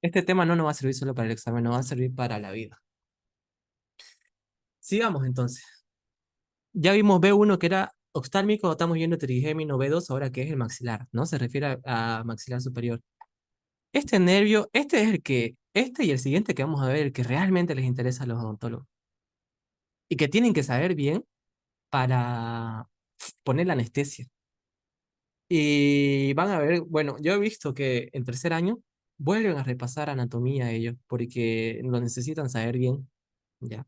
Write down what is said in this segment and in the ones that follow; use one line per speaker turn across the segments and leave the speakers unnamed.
Este tema no nos va a servir solo para el examen, nos va a servir para la vida. Sigamos entonces. Ya vimos B1 que era oftálmico, estamos viendo trigémino B2, ahora que es el maxilar, ¿no? Se refiere a maxilar superior. Este nervio, este es el que, este y el siguiente que vamos a ver, el que realmente les interesa a los odontólogos y que tienen que saber bien para poner la anestesia. Y van a ver, bueno, yo he visto que en tercer año vuelven a repasar anatomía ellos porque lo necesitan saber bien, ¿ya?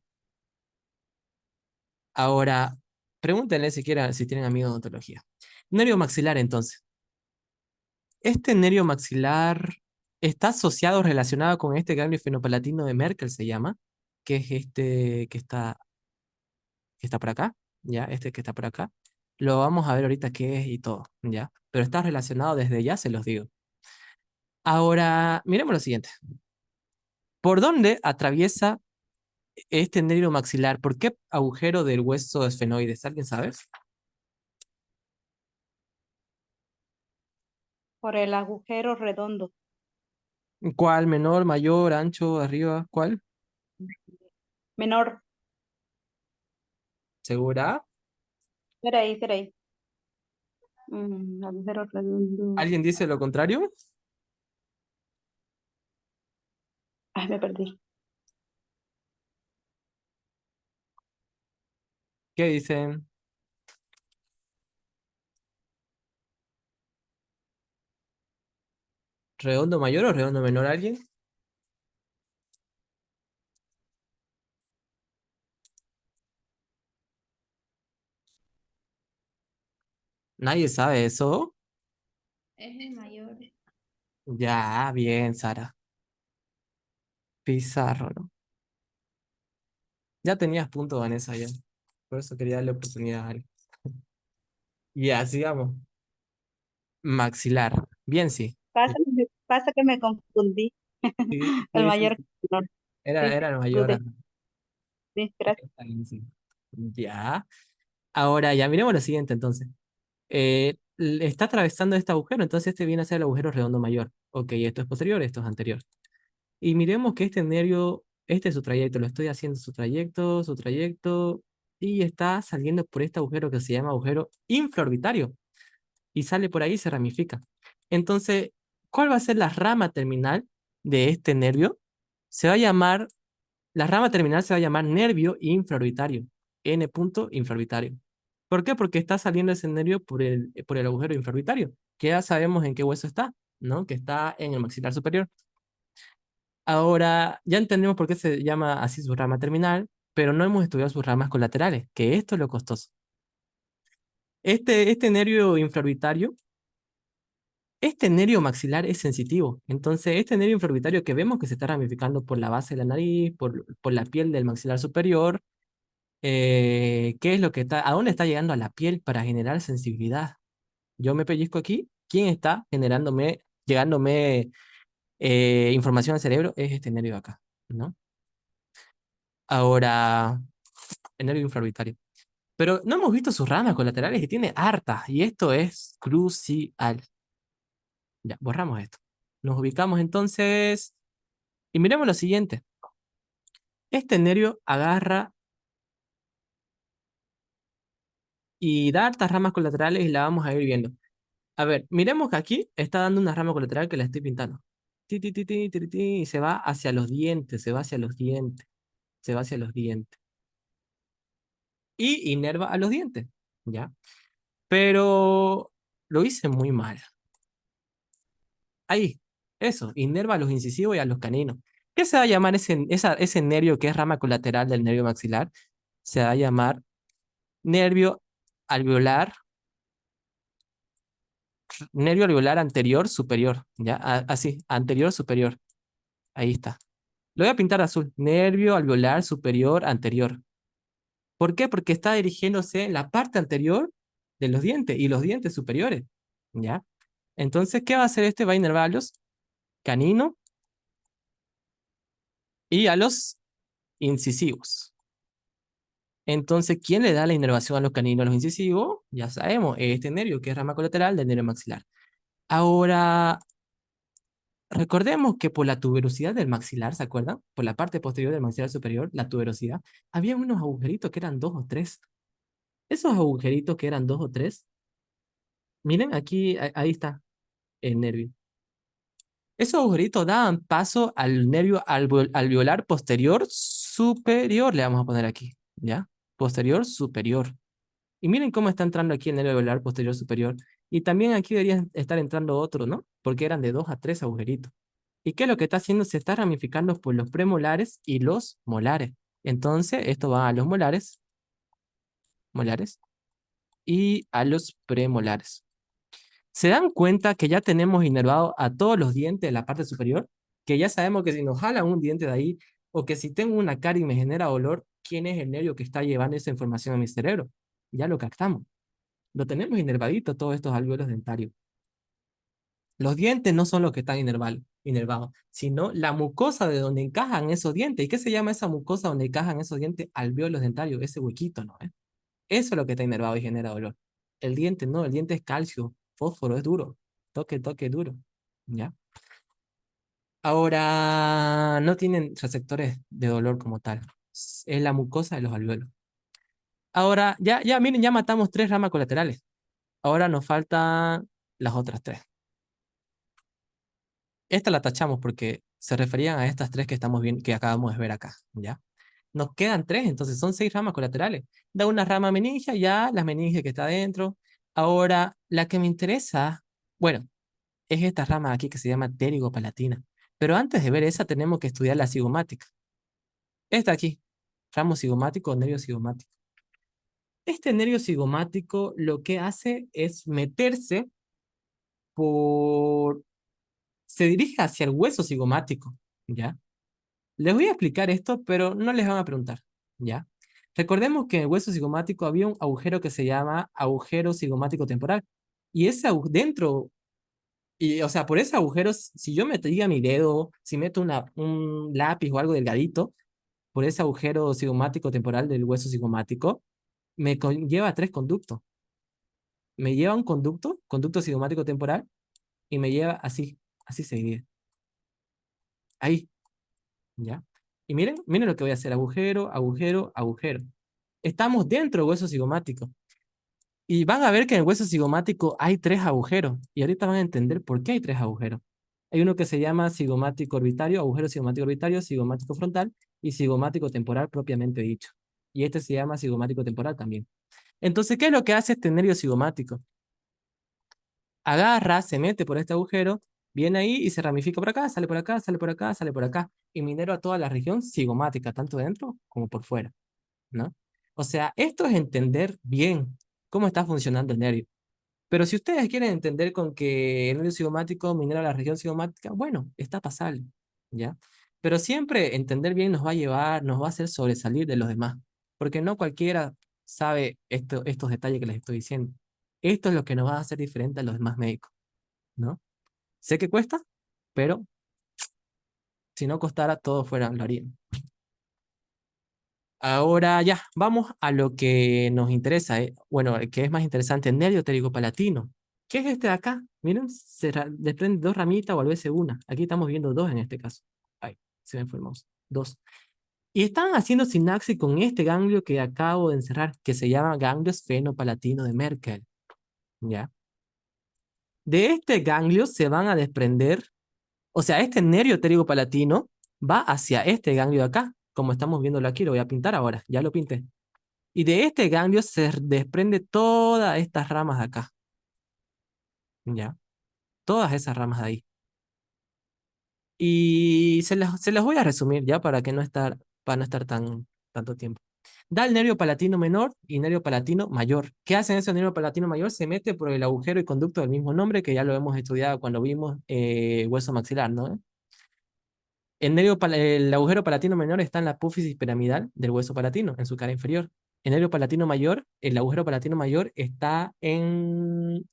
Ahora, pregúntenle siquiera si tienen amigos de odontología. Nervio maxilar, entonces. Este nervio maxilar está asociado, relacionado con este ganglio fenopalatino de Merkel, se llama, que es este que está por acá, ¿ya? Este que está por acá. Lo vamos a ver ahorita qué es y todo, ¿ya? Pero está relacionado desde ya, se los digo. Ahora, miremos lo siguiente. ¿Por dónde atraviesa este nervio maxilar? ¿Por qué agujero del hueso esfenoides? ¿Alguien sabe?
Por el agujero redondo.
¿Cuál? ¿Menor, mayor, ancho, arriba? ¿Cuál?
Menor.
¿Segura?
Espera ahí, espera ahí. Agujero redondo.
¿Alguien dice lo contrario?
Ay, me perdí.
¿Qué dicen? ¿Redondo mayor o redondo menor? ¿Alguien? ¿Nadie sabe eso?
Es el mayor.
Ya, bien, Sara. Pizarro, ¿no? Ya tenías punto, Vanessa, ya. Por eso quería darle oportunidad a alguien. Ya, sigamos. Maxilar. Bien, sí.
Pasa que me confundí.
Sí,
El
sí, sí,
mayor.
sí.
No,
Era el mayor.
disfrute.
Ajá.
Sí, gracias.
Está bien, sí. Ya. Ahora, ya miremos lo siguiente, entonces. Está atravesando este agujero, entonces este viene a ser el agujero redondo mayor. Ok, esto es posterior, esto es anterior. Y miremos que este nervio, este es su trayecto, lo estoy haciendo su trayecto, y está saliendo por este agujero que se llama agujero infraorbitario, y sale por ahí y se ramifica. Entonces, ¿cuál va a ser la rama terminal de este nervio? Se va a llamar, la rama terminal se va a llamar nervio infraorbitario, N punto infraorbitario. ¿Por qué? Porque está saliendo ese nervio por el agujero infraorbitario, que ya sabemos en qué hueso está, ¿no? Que está en el maxilar superior. Ahora, ya entendemos por qué se llama así su rama terminal, pero no hemos estudiado sus ramas colaterales, que esto es lo costoso. Este nervio infraorbitario, este nervio maxilar es sensitivo. Entonces, este nervio infraorbitario que vemos que se está ramificando por la base de la nariz, por la piel del maxilar superior, ¿qué es lo que está, a dónde está llegando a la piel para generar sensibilidad? Yo me pellizco aquí, ¿quién está llegándome información al cerebro? Es este nervio de acá, ¿no? Ahora, el nervio infraorbitario. Pero no hemos visto sus ramas colaterales y tiene hartas, y esto es crucial. Ya, borramos esto. Nos ubicamos entonces y miremos lo siguiente. Este nervio agarra y da hartas ramas colaterales y la vamos a ir viendo. A ver, miremos que aquí está dando una rama colateral que la estoy pintando. Ti, ti, ti, ti, ti, ti, y se va hacia los dientes, se va hacia los dientes, se va hacia los dientes. Y inerva a los dientes, ¿ya? Pero lo hice muy mal. Ahí, eso, inerva a los incisivos y a los caninos. ¿Qué se va a llamar ese nervio que es rama colateral del nervio maxilar? Se va a llamar nervio alveolar, nervio alveolar anterior superior, ¿ya? Así, anterior superior. Ahí está. Lo voy a pintar azul. Nervio alveolar superior anterior. ¿Por qué? Porque está dirigiéndose en la parte anterior de los dientes y los dientes superiores, ¿ya? Entonces, ¿qué va a hacer este? Va a inervar a los caninos y a los incisivos. Entonces, ¿quién le da la inervación a los caninos, a los incisivos? Ya sabemos, este nervio que es rama colateral del nervio maxilar. Ahora, Recordemos que por la tuberosidad del maxilar, ¿se acuerdan? Por la parte posterior del maxilar superior, la tuberosidad, había unos agujeritos que eran dos o tres. Esos agujeritos que eran dos o tres, miren aquí, ahí está el nervio. Esos agujeritos daban paso al nervio alveolar posterior superior, le vamos a poner aquí, ¿ya? Posterior superior. Y miren cómo está entrando aquí el nervio alveolar posterior superior. Y también aquí debería estar entrando otro, ¿no? Porque eran de dos a tres agujeritos. ¿Y qué es lo que está haciendo? Se está ramificando por los premolares y los molares. Entonces, esto va a los molares, molares y a los premolares. ¿Se dan cuenta que ya tenemos inervado a todos los dientes de la parte superior? Que ya sabemos que si nos jala un diente de ahí, o que si tengo una carie y me genera dolor, ¿quién es el nervio que está llevando esa información a mi cerebro? Ya lo captamos. Lo tenemos inervadito todos estos alvéolos dentarios. Los dientes no son los que están inervados, sino la mucosa de donde encajan esos dientes. ¿Y qué se llama esa mucosa donde encajan esos dientes? Alvéolos dentarios, ese huequito, ¿no? Eso es lo que está inervado y genera dolor. El diente no, el diente es calcio, fósforo, es duro. Toque, toque, duro. ¿Ya? Ahora, no tienen receptores de dolor como tal. Es la mucosa de los alvéolos. Ahora, miren, ya matamos tres ramas colaterales. Ahora nos faltan las otras tres. Esta la tachamos porque se referían a estas tres que estamos viendo, que acabamos de ver acá, ¿ya? Nos quedan tres, entonces son seis ramas colaterales. Da una rama meningia, ya la meninge que está adentro. Ahora, la que me interesa, bueno, es esta rama aquí que se llama pterigopalatina. Pero antes de ver esa, tenemos que estudiar la cigomática. Esta aquí, ramo cigomático o nervio cigomático. Este nervio cigomático lo que hace es meterse por... Se dirige hacia el hueso cigomático, ¿ya? Les voy a explicar esto, pero no les van a preguntar, ¿ya? Recordemos que en el hueso cigomático había un agujero que se llama agujero cigomático temporal. Y ese dentro, y, o sea, por ese agujero, si yo metería mi dedo, si meto un lápiz o algo delgadito, por ese agujero cigomático temporal del hueso cigomático, me lleva tres conductos. Me lleva un conducto, conducto cigomático temporal, y me lleva así, así se divide. Ahí, ¿ya? Y miren lo que voy a hacer, agujero, agujero, agujero. Estamos dentro del hueso cigomático. Y van a ver que en el hueso cigomático hay tres agujeros. Y ahorita van a entender por qué hay tres agujeros. Hay uno que se llama cigomático orbitario, agujero cigomático orbitario, cigomático frontal y cigomático temporal propiamente dicho. Y este se llama cigomático temporal también. Entonces, ¿qué es lo que hace este nervio cigomático? Agarra, se mete por este agujero, viene ahí y se ramifica por acá, sale por acá, sale por acá, sale por acá. Y minero a toda la región cigomática, tanto dentro como por fuera, ¿no? O sea, esto es entender bien cómo está funcionando el nervio. Pero si ustedes quieren entender con que el nervio cigomático minera la región cigomática, bueno, está pasable, ¿ya? Pero siempre entender bien nos va a llevar, nos va a hacer sobresalir de los demás, porque no cualquiera sabe estos detalles que les estoy diciendo. Esto es lo que nos va a hacer diferente a los demás médicos, ¿no? Sé que cuesta, pero si no costara, todos fueran, lo harían. Ahora ya, vamos a lo que nos interesa, ¿eh? Bueno, que es más interesante, el nervio pterigopalatino. ¿Qué es este de acá? Miren, se desprende dos ramitas o a veces una. Aquí estamos viendo dos en este caso. Ay, se me fue el mouse. Dos. Y están haciendo sinapsis con este ganglio que acabo de encerrar, que se llama ganglio esfenopalatino de Merkel. ¿Ya? De este ganglio se van a desprender, o sea, este nervio pterigopalatino va hacia este ganglio de acá, como estamos viéndolo aquí, lo voy a pintar ahora, ya lo pinté. Y de este ganglio se desprende todas estas ramas de acá, ¿ya? Todas esas ramas de ahí. Y se las voy a resumir ya para no estar tanto tiempo. Da el nervio palatino menor y nervio palatino mayor. ¿Qué hacen ese nervio palatino mayor? Se mete por el agujero y conducto del mismo nombre que ya lo hemos estudiado cuando vimos hueso maxilar, ¿no? El agujero palatino menor está en la apófisis piramidal del hueso palatino, en su cara inferior. El nervio palatino mayor, el agujero palatino mayor está en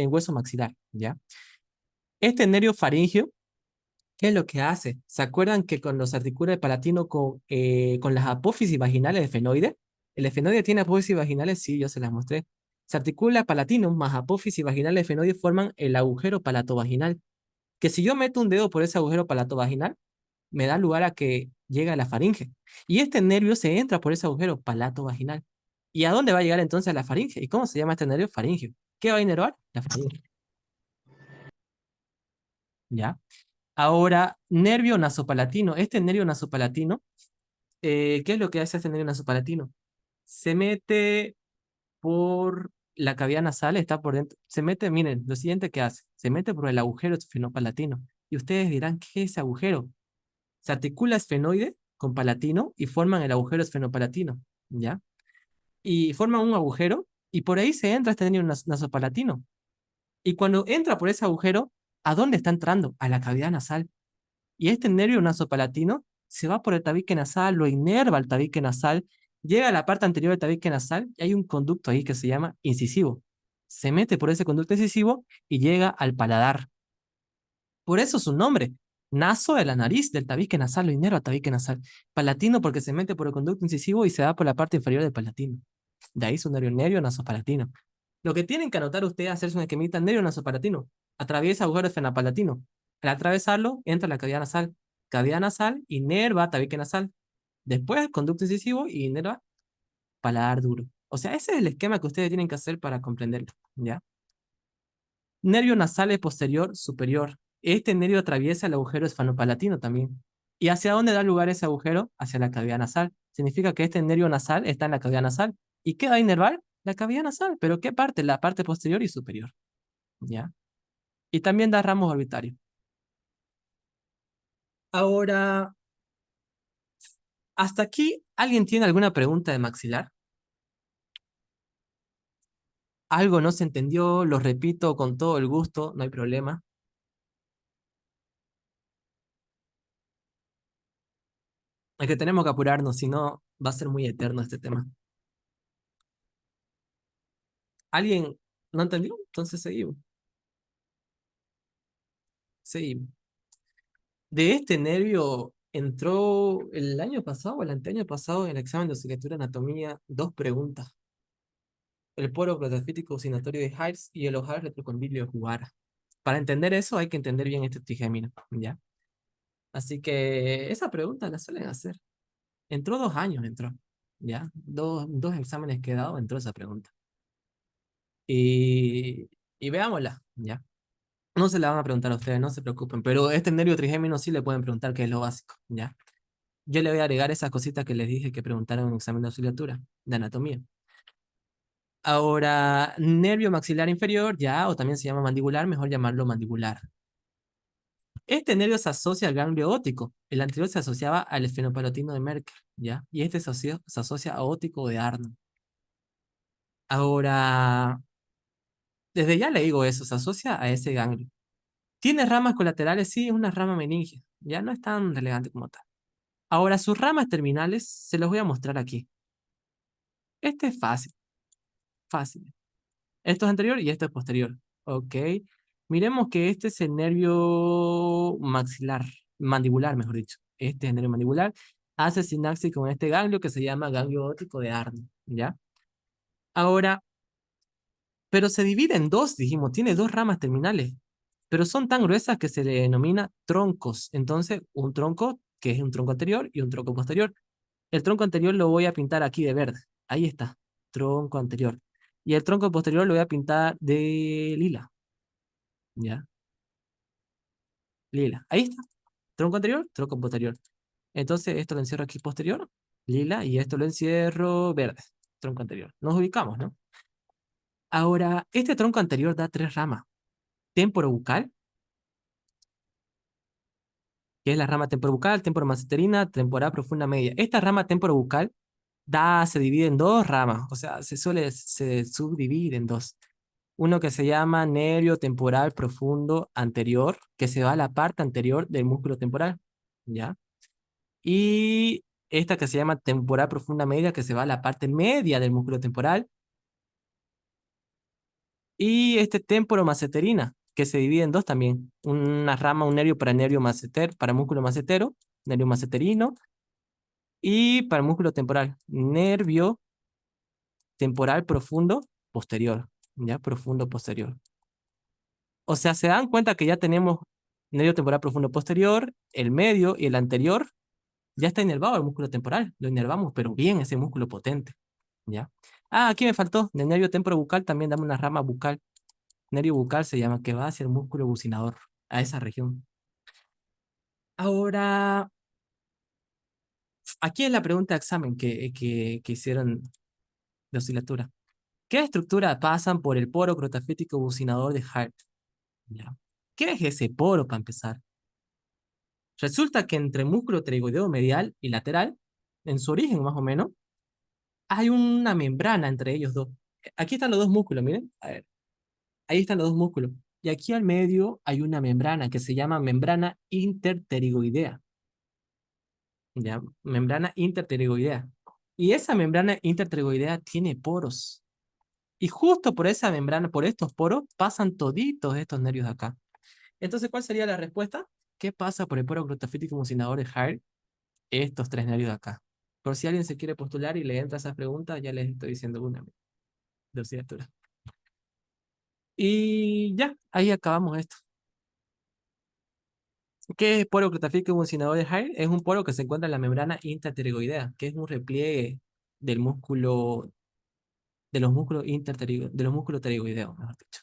hueso maxilar, ¿ya? Este nervio faringio, ¿qué es lo que hace? ¿Se acuerdan que cuando se articula el palatino con las apófisis vaginales del efenoide? ¿El efenoide tiene apófisis vaginales? Sí, yo se las mostré. Se articula el palatino más apófisis vaginales del efenoide forman el agujero palatovaginal. que si yo meto un dedo por ese agujero palato-vaginal, me da lugar a que llegue a la faringe. Y este nervio se entra por ese agujero palato-vaginal. ¿Y a dónde va a llegar entonces a la faringe? ¿Y cómo se llama este nervio? Faringio. ¿Qué va a inervar? La faringe. ¿Ya? Ahora, nervio nasopalatino. Este nervio nasopalatino, ¿qué es lo que hace este nervio nasopalatino? Se mete por la cavidad nasal, está por dentro. Se mete, miren, lo siguiente que hace. Se mete por el agujero esfenopalatino. Y ustedes dirán, ¿qué es ese agujero? Se articula esfenoide con palatino y forman el agujero esfenopalatino, ¿ya? Y forman un agujero y por ahí se entra este nervio nasopalatino. Y cuando entra por ese agujero, ¿a dónde está entrando? A la cavidad nasal. Y este nervio nasopalatino se va por el tabique nasal, lo inerva el tabique nasal, llega a la parte anterior del tabique nasal y hay un conducto ahí que se llama incisivo. Se mete por ese conducto incisivo y llega al paladar. Por eso su nombre, naso de la nariz, del tabique nasal, lo inerva el tabique nasal. Palatino porque se mete por el conducto incisivo y se va por la parte inferior del palatino. De ahí su nervio nasopalatino. Lo que tienen que anotar ustedes es hacerse una esquemita nervio nasopalatino. Atraviesa agujero esfenopalatino. Al atravesarlo, entra a la cavidad nasal. Cavidad nasal, inerva tabique nasal. Después, conducto incisivo y inerva paladar duro. O sea, ese es el esquema que ustedes tienen que hacer para comprenderlo, ¿ya? Nervio nasal posterior superior. Este nervio atraviesa el agujero esfenopalatino también. ¿Y hacia dónde da lugar ese agujero? Hacia la cavidad nasal. Significa que este nervio nasal está en la cavidad nasal. ¿Y qué va a inervar? La cavidad nasal. ¿Pero qué parte? La parte posterior y superior. ¿Ya? Y también da ramos orbitarios. Ahora, hasta aquí, ¿alguien tiene alguna pregunta de maxilar? ¿Algo no se entendió? Lo repito con todo el gusto, no hay problema. Es que tenemos que apurarnos, si no, va a ser muy eterno este tema. ¿Alguien no entendió? Entonces seguimos. Seguimos. De este nervio entró el año pasado o el anteaño pasado en el examen de asignatura de anatomía dos preguntas. El poro protofítico oscilatorio de Hires y el ojal retrocondilio de Jugara. Para entender eso hay que entender bien este trigémino, ¿ya? Así que esa pregunta la suelen hacer. Entró 2 años, entró, ¿ya? Dos exámenes que he dado, entró esa pregunta. Y, y veámosla, ¿ya? No se la van a preguntar a ustedes, no se preocupen, pero este nervio trigémino sí le pueden preguntar qué es lo básico, ¿ya? Yo le voy a agregar esas cositas que les dije que preguntaron en un examen de auxiliatura, de anatomía. Ahora, nervio maxilar inferior, ya, o también se llama mandibular, mejor llamarlo mandibular. Este nervio se asocia al ganglio óptico. El anterior se asociaba al esfenopalatino de Merkel, ¿ya? Y este se asocia a óptico de Arnold. Ahora, desde ya le digo eso, se asocia a ese ganglio. ¿Tiene ramas colaterales? Sí, es una rama meningia. Ya no es tan relevante como tal. Ahora, sus ramas terminales se los voy a mostrar aquí. Este es fácil, fácil. Esto es anterior y esto es posterior. Ok. Miremos que este es el nervio maxilar, mandibular, mejor dicho. Este es el nervio mandibular. Hace sinapsis con este ganglio que se llama ganglio óptico de Arnold. ¿Ya? Ahora, pero se divide en dos, dijimos, tiene dos ramas terminales, pero son tan gruesas que se le denomina troncos. Entonces, un tronco que es un tronco anterior y un tronco posterior. El tronco anterior lo voy a pintar aquí de verde. Ahí está, tronco anterior. Y el tronco posterior lo voy a pintar de lila. ¿Ya? Lila. Ahí está. Tronco anterior, tronco posterior. Entonces, esto lo encierro aquí posterior, lila, y esto lo encierro verde, tronco anterior. Nos ubicamos, ¿no? Ahora, este tronco anterior da tres ramas. Temporobucal, que es la rama temporobucal, temporomaceterina, temporal profunda media. Esta rama temporobucal se divide en dos ramas, o sea, se subdivide en dos. Uno que se llama nervio temporal profundo anterior, que se va a la parte anterior del músculo temporal, ¿ya? Y esta que se llama temporal profunda media, que se va a la parte media del músculo temporal. Y este temporomaceterina, que se divide en dos también. Una rama, un nervio para nervio maceter, para músculo macetero, nervio maceterino, y para el músculo temporal, nervio temporal profundo posterior, ¿ya? Profundo posterior. O sea, se dan cuenta que ya tenemos nervio temporal profundo posterior, el medio y el anterior, ya está inervado el músculo temporal. Lo inervamos, pero bien, ese músculo potente. ¿Ya? Ah, aquí me faltó. Del nervio temporobucal también dame una rama bucal. Nervio bucal se llama, que va hacia el músculo bucinador, a esa región. Ahora, aquí es la pregunta de examen que hicieron de oscilatura. ¿Qué estructura pasan por el poro crotafético bucinador de Hart? ¿Ya? ¿Qué es ese poro para empezar? Resulta que entre músculo pterigoideo medial y lateral, en su origen más o menos, hay una membrana entre ellos dos. Aquí están los dos músculos, miren. A ver, ahí están los dos músculos. Y aquí al medio hay una membrana que se llama membrana interpterigoidea. ¿Ya? Membrana interpterigoidea. Y esa membrana interpterigoidea tiene poros. Y justo por esa membrana, por estos poros, pasan toditos estos nervios de acá. Entonces, ¿cuál sería la respuesta? ¿Qué pasa por el poro glotofítico mucinador de Hart? Estos tres nervios de acá. Por si alguien se quiere postular y le entra esa pregunta, ya les estoy diciendo una de oscilatura. Y ya, ahí acabamos esto. ¿Qué es poro glotofítico mucinador de Hart? Es un poro que se encuentra en la membrana interpterigoidea, que es un repliegue del músculo, de los músculos pterigoideos, mejor dicho.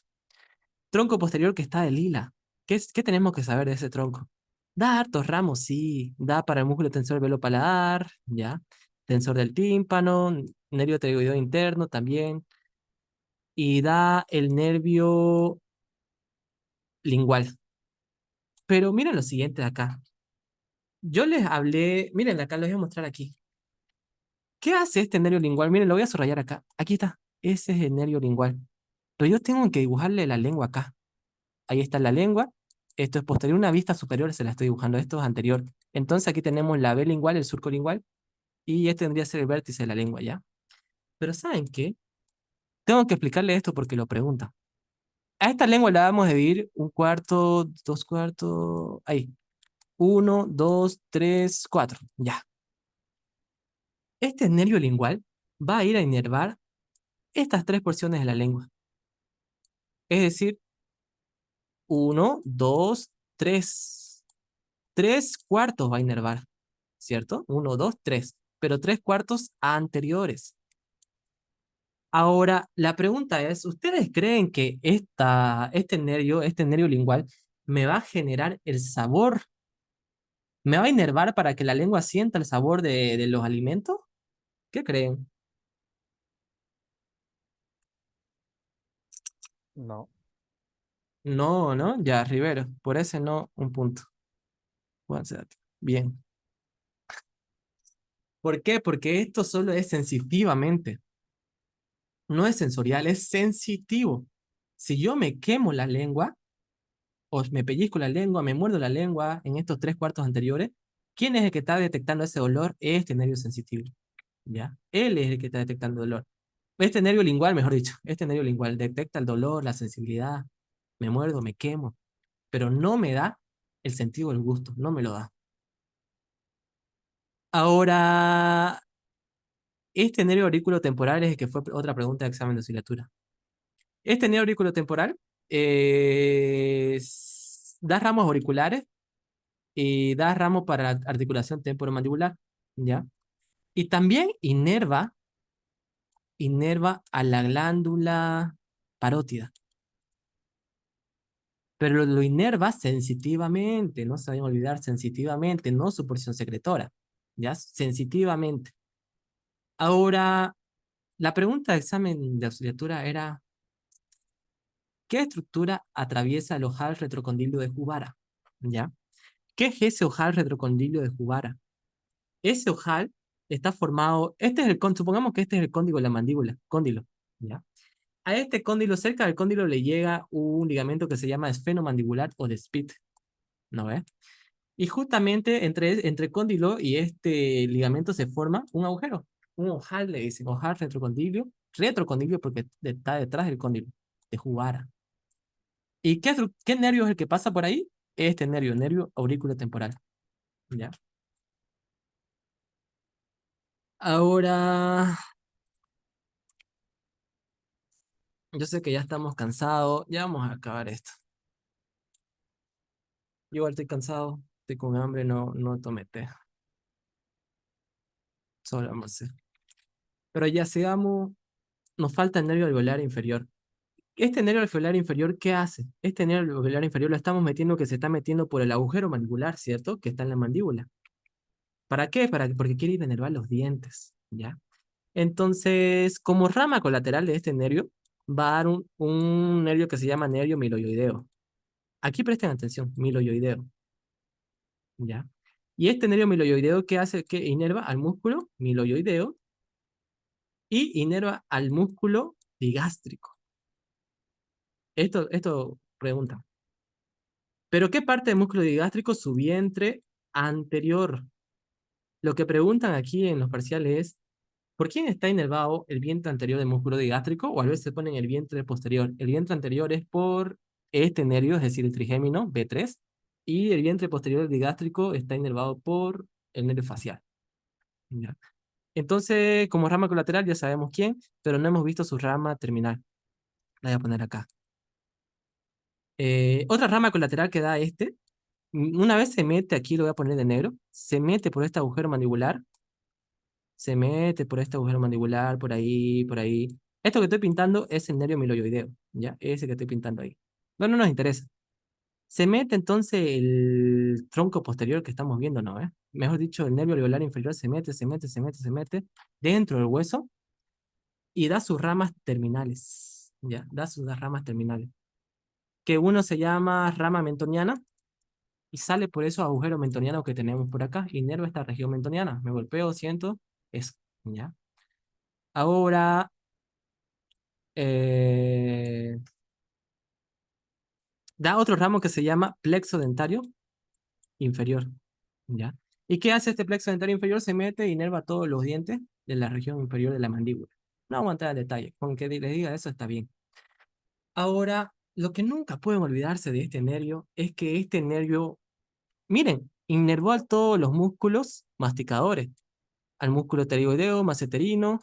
Tronco posterior que está de lila. ¿Qué tenemos que saber de ese tronco? Da hartos ramos, sí. Da para el músculo tensor velo-paladar, ya. Tensor del tímpano, nervio pterigoideo interno también. Y da el nervio lingual. Pero miren lo siguiente de acá. Yo les hablé, miren acá, lo voy a mostrar aquí. ¿Qué hace este nervio lingual? Miren, lo voy a subrayar acá. Aquí está. Ese es el nervio lingual. Pero yo tengo que dibujarle la lengua acá. Ahí está la lengua. Esto es posterior, una vista superior se la estoy dibujando. Esto es anterior. Entonces aquí tenemos la B lingual, el surco lingual. Y este tendría que ser el vértice de la lengua, ¿ya? Pero ¿saben qué? Tengo que explicarle esto porque lo pregunta. A esta lengua la vamos a dividir un cuarto, dos cuartos. Ahí. Uno, dos, tres, cuatro. Ya. Este nervio lingual va a ir a inervar estas tres porciones de la lengua. Es decir, uno, dos, tres. Tres cuartos va a inervar, ¿cierto? Uno, dos, tres. Pero tres cuartos anteriores. Ahora, la pregunta es, ¿ustedes creen que este nervio lingual, me va a generar el sabor? ¿Me va a inervar para que la lengua sienta el sabor de los alimentos? ¿Qué creen?
No,
No, ¿no? Ya, Rivero. Por ese no, un punto. Juan Cerati. Bien. ¿Por qué? Porque esto solo es sensitivamente. No es sensorial, es sensitivo. Si yo me quemo la lengua, o me pellizco la lengua, me muerdo la lengua en estos tres cuartos anteriores, ¿quién es el que está detectando ese dolor? Este nervio sensitivo, ¿ya? Él es el que está detectando dolor. Este nervio lingual, mejor dicho, este nervio lingual detecta el dolor, la sensibilidad, me muerdo, me quemo, pero no me da el sentido del gusto, no me lo da. Ahora, este nervio aurículo temporal es el que fue otra pregunta de examen de oscilatura. Este nervio aurículo temporal da ramos auriculares y da ramos para la articulación temporomandibular, ¿ya? Y también inerva a la glándula parótida, pero lo inerva sensitivamente, no se vayan a olvidar, sensitivamente, no su porción secretora, ¿ya? Sensitivamente. Ahora, la pregunta de examen de auxiliatura era, ¿qué estructura atraviesa el ojal retrocondilio de Juvara? ¿Ya? ¿Qué es ese ojal retrocondilio de Juvara? Ese ojal está formado, supongamos que este es el cóndilo de la mandíbula, cóndilo, ¿ya? A este cóndilo, cerca del cóndilo le llega un ligamento que se llama esfenomandibular o de Spit, ¿no ves? Y justamente entre el cóndilo y este ligamento se forma un agujero, un ojal, le dicen, ojal retrocondilio porque está detrás del cóndilo, de Juvara. ¿Y qué nervio es el que pasa por ahí? Este nervio auriculotemporal, ¿ya? Ahora, yo sé que ya estamos cansados, ya vamos a acabar esto. igual estoy cansado, estoy con hambre, no tomé té, solo almorcé. Pero ya sigamos, nos falta el nervio alveolar inferior. Este nervio alveolar inferior, ¿qué hace? Este nervio alveolar inferior lo estamos metiendo que se está metiendo por el agujero mandibular, ¿cierto? Que está en la mandíbula. ¿Para qué? Porque quiere inervar los dientes, ¿ya? Entonces, como rama colateral de este nervio, va a dar un nervio que se llama nervio miloioideo. Aquí presten atención, miloioideo, ¿ya? Y este nervio miloioideo, ¿qué hace? Que inerva al músculo miloioideo y inerva al músculo digástrico. Esto pregunta. ¿Pero qué parte del músculo digástrico? Su vientre anterior. Lo que preguntan aquí en los parciales es, ¿por quién está inervado el vientre anterior del músculo digástrico? O a veces se ponen el vientre posterior. El vientre anterior es por este nervio, es decir, el trigémino, B3, y el vientre posterior del digástrico está inervado por el nervio facial. ¿Ya? Entonces, como rama colateral ya sabemos quién, pero no hemos visto su rama terminal. La voy a poner acá. Otra rama colateral que da este, una vez se mete, aquí lo voy a poner de negro, se mete por este agujero mandibular, se mete por este agujero mandibular, por ahí, por ahí. Esto que estoy pintando es el nervio miloioideo, ¿ya? Ese que estoy pintando ahí. No nos interesa. Se mete entonces el tronco posterior que estamos viendo, ¿no? Mejor dicho, el nervio alveolar inferior se mete dentro del hueso y da sus ramas terminales, ¿ya? Da sus ramas terminales. Que uno se llama rama mentoniana y sale por esos agujeros mentonianos que tenemos por acá. Inerva esta región mentoniana. Me golpeo, siento, eso, ¿ya? Ahora, eh, da otro ramo que se llama plexo dentario inferior, ¿ya? ¿Y qué hace este plexo dentario inferior? Se mete e inerva todos los dientes de la región inferior de la mandíbula. No aguantar el detalle, con que les diga eso está bien. Ahora, lo que nunca pueden olvidarse de este nervio es que este nervio, miren, inervó a todos los músculos masticadores, al músculo pterigoideo, maseterino,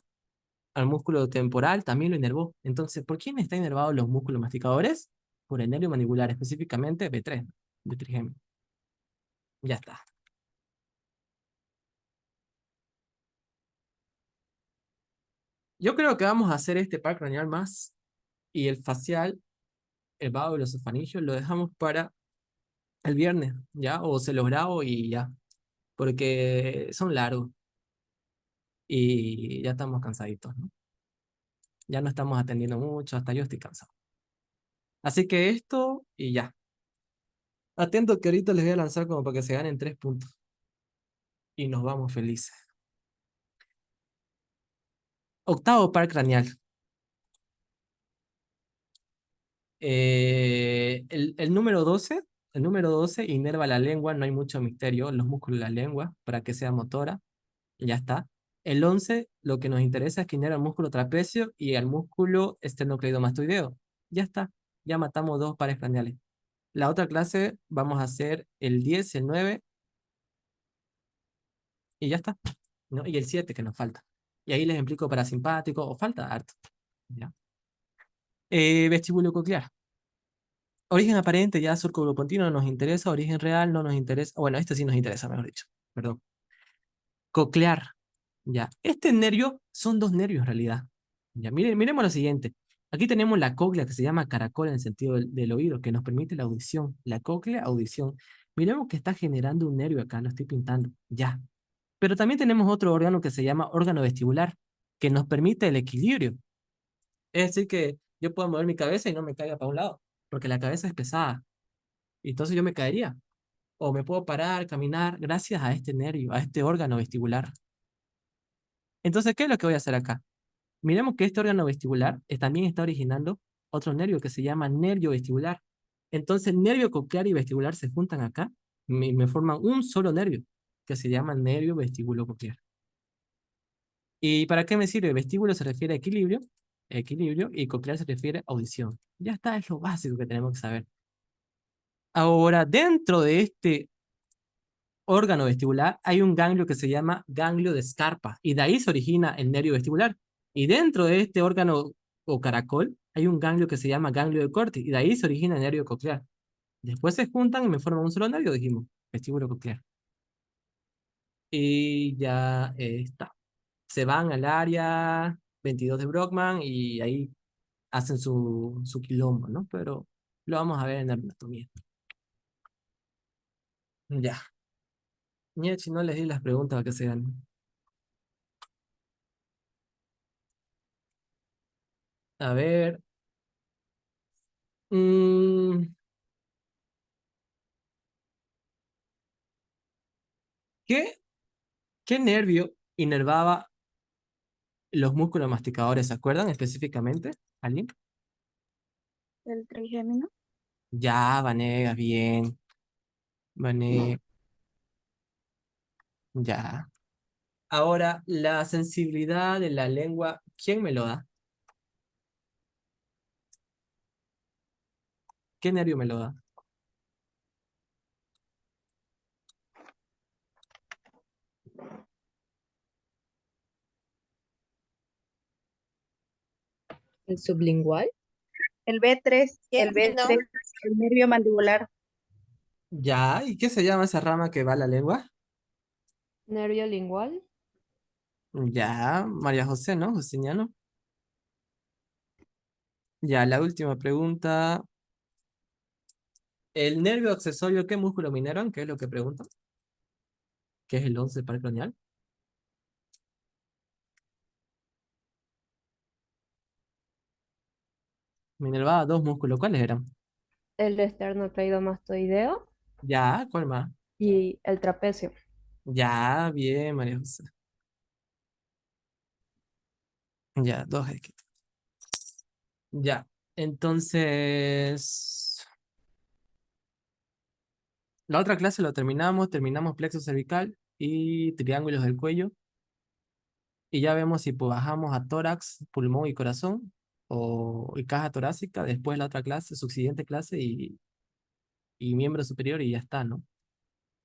al músculo temporal también lo inervó. Entonces, ¿por quién está inervado los músculos masticadores? Por el nervio mandibular, específicamente B3, de trigémino. Ya está. Yo creo que vamos a hacer este par craneal más y el facial, el vago y los esofaringios lo dejamos para el viernes, ¿ya? O se los grabo y ya, porque son largos y ya estamos cansaditos, ¿no? Ya no estamos atendiendo mucho, hasta yo estoy cansado. Así que esto y ya. Atento que ahorita les voy a lanzar como para que se ganen 3 puntos y nos vamos felices. Octavo par craneal. El número 12 inerva la lengua, no hay mucho misterio, los músculos de la lengua para que sea motora, ya está. El 11 lo que nos interesa es que inerva el músculo trapecio y el músculo esternocleidomastoideo. Ya está, ya matamos 2 pares craneales. La otra clase vamos a hacer el 10, el 9 y ya está, ¿no? Y el 7 que nos falta. Y ahí les explico parasimpático o falta harto, ¿ya? Vestíbulo coclear. Origen aparente, ya surco-glopontino no nos interesa, origen real no nos interesa. Bueno, este sí nos interesa, mejor dicho. Perdón. Coclear. Ya. Este nervio son 2 nervios en realidad. Ya. Miremos lo siguiente. Aquí tenemos la cóclea que se llama caracol en el sentido del oído, que nos permite la audición. La cóclea, audición. Miremos que está generando un nervio acá, lo estoy pintando. Ya. Pero también tenemos otro órgano que se llama órgano vestibular, que nos permite el equilibrio. Es decir, que yo puedo mover mi cabeza y no me caiga para un lado, porque la cabeza es pesada. Y entonces yo me caería. O me puedo parar, caminar, gracias a este nervio, a este órgano vestibular. Entonces, ¿qué es lo que voy a hacer acá? Miremos que este órgano vestibular también está originando otro nervio que se llama nervio vestibular. Entonces, nervio coclear y vestibular se juntan acá y me forman un solo nervio, que se llama nervio vestibulo-coclear. ¿Y para qué me sirve? Vestíbulo se refiere a equilibrio, y coclear se refiere a audición. Ya está, es lo básico que tenemos que saber. Ahora, dentro de este órgano vestibular hay un ganglio que se llama ganglio de Scarpa y de ahí se origina el nervio vestibular. Y dentro de este órgano o caracol hay un ganglio que se llama ganglio de Corti y de ahí se origina el nervio coclear. Después se juntan y me forman un solo nervio, dijimos, vestíbulo coclear. Y ya está. Se van al área 22 de Brockman y ahí hacen su quilombo, ¿no? Pero lo vamos a ver en la anatomía. Ya. Si no les di las preguntas a que se ganen. A ver. mm, ¿qué, qué nervio inervaba los músculos masticadores? ¿Se acuerdan específicamente? ¿Alguien?
El trigémino.
Ya, Vanegas, bien. Vanegas, ya. Ahora, la sensibilidad de la lengua, ¿quién me lo da? ¿Qué nervio me lo da?
El sublingual.
El B3,
¿Qué?
el B3,
No,
el nervio mandibular.
Ya, ¿y qué se llama esa rama que va a la lengua?
Nervio lingual.
Ya, María José, ¿no? Justiniano. Ya, la última pregunta. ¿El nervio accesorio qué músculo mineron? ¿Qué es lo que preguntan? ¿Qué es el 11 paracranial? Minervaba dos músculos, ¿cuáles eran?
El esternocleidomastoideo
Ya, ¿cuál más?
y el trapecio.
Ya, bien, María José. Ya, dos X. Ya, entonces, la otra clase lo terminamos plexo cervical y triángulos del cuello, y ya vemos si pues, bajamos a tórax, pulmón y corazón, o y caja torácica, después la otra clase, su siguiente clase y miembro superior y ya está, ¿no?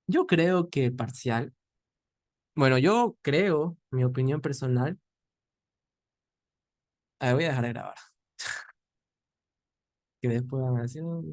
Yo creo que parcial, bueno, yo creo, mi opinión personal, voy a dejar de grabar, que después van a decir, "No,